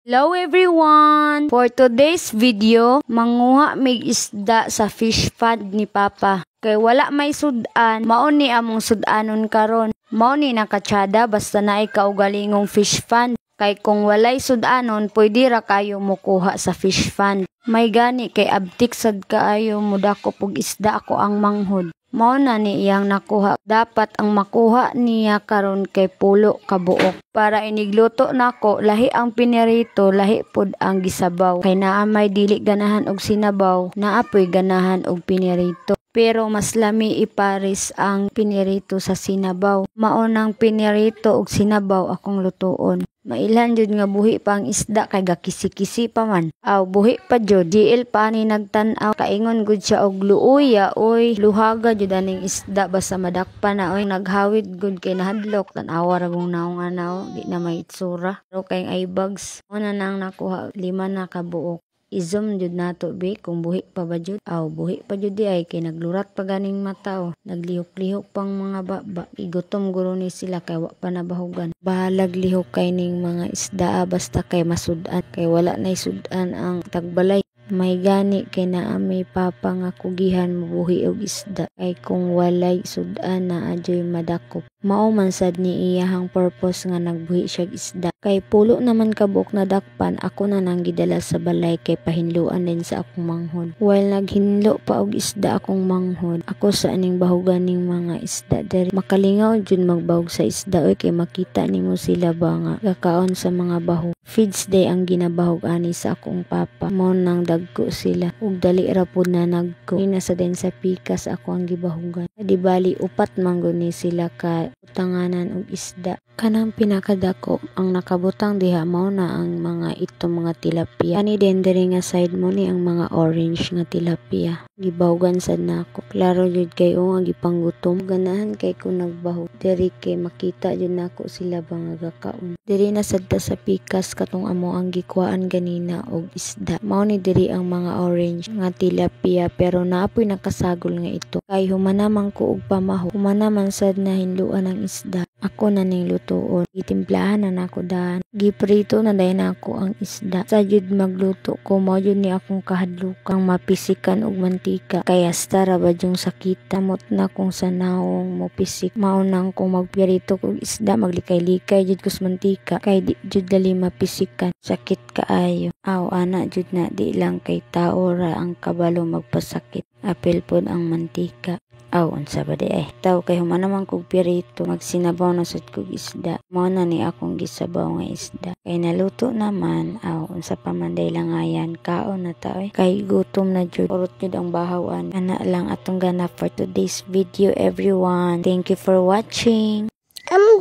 Hello everyone! For today's video, manguha mig isda sa fish pond ni Papa. Kay wala may sudan, mao ni among sudanon karon. Mao ni nakatsada basta naay kaugalingong fish pond. Kay kung walay sudanon, pwede ra kayo mokuha sa fish pond. May gani kay abtik sad kaayo mudako pug isda ako ang manghod. Mao na ni iyang nakuha. Dapat ang makuha niya karon kay pulo ka buok. Para inigluto nako, lahi ang pinirito, lahi pod ang gisabaw. Kay naa may dili ganahan og sinabaw, naa poy ganahan og pinirito. Pero mas lami ipares ang pinirito sa sinabaw. Maunang pinirito og sinabaw akong lutuon. Mailan jud nga buhi pa ang isda kay gakisi-kisi pa man. Aw buhi pa jud, GL pa ni nagtan-aw. Kaingon gud siya og luuya, oy luhaga jud aning isda basta madakpa na oy. Naghawid gud kay nahadlok tan-awa ra gong naong anaw, di na may itsura. Pero kay eye bags, una nang nakuha 5 na ka buok. I-zoom jud nato be kung buhi pa ba jud. Aw buhi pa jud di ay kay naglurat pa ganing mata o. Naglihok-lihok pang mga baba. Igutom guro ni sila kay wa pa nabahugan. Bahalag lihok kay ning mga isda basta kay masudan. Kay wala nay sudan ang tagbalay. May gani kay naa may Papa nga kugihan mabuhi og isda. Kay kung walay sudan na adyoy madakop. Mao man sad ni iyahang purpose nga nagbuhi siya isda. Kay pulo naman kabuk na dakpan, ako na nang gidala sa balay kay pahinluan din sa akong manghod. While naghinlo pa og isda akong manghod, ako sa aning bahugan ning mga isda diri. Makalingaw jud magbahog sa isda oy kay makita nimo sila ba nga kakaon sa mga bahog. Feeds day ang ginabahog ani sa akong Papa. Mao nang dagko sila ug dali ra pud na nagko. Ina sa den sa pikas ako ang gibahugan. Di bali upat man gud ni sila ka utanganan og isda. Kanang pinakadako ang nakabutang diha mao na ang mga mga tilapia. Ani din diri nga side mo ni ang mga orange nga tilapia. Gibahugan sad nako. Klaro jud kay ang gipanggutom. Ganahan kay kung nagbahog diri kay makita jud nako sila ba nga gakaon. Diri na sad ta sa pikas katong amo ang gikuan ganina og isda. Mao ni diri ang mga orange nga tilapia pero naapoy nakasagol nga ito. Kay humanaman ko og pamaho. Humanaman sad na hinluan ang isda. Ako na ning lutuon. Itimplahan na nako daan. Giprito na dayon nako ang isda. Sa jud magluto ko mao jud ni akong kahadlukang mapisikan og mantika. Kaya stara ba yung sakit. Tamot na kung sa naong mo pisik. Mao nang kung magpirito og isda maglikay-likay jud kus mantika. Kay di jud dali mapisikan. Sakit kaayo. Aw ana jud na di lang kay tao ra ang kabalo magpasakit. Apil pod ang mantika. Aw unsa ba di ay taw kay humanaman kog pirito magsinabaw na sad kog isda. Mao na ni akong gisabaw nga isda. Kay naluto naman aw unsa pa man day langayan kaon na ta oy. Kay gutom na jud. Urot jud ang bahawan. Ana lang atong ganap for today's video everyone. Thank you for watching.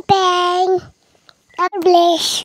Bang. God bless.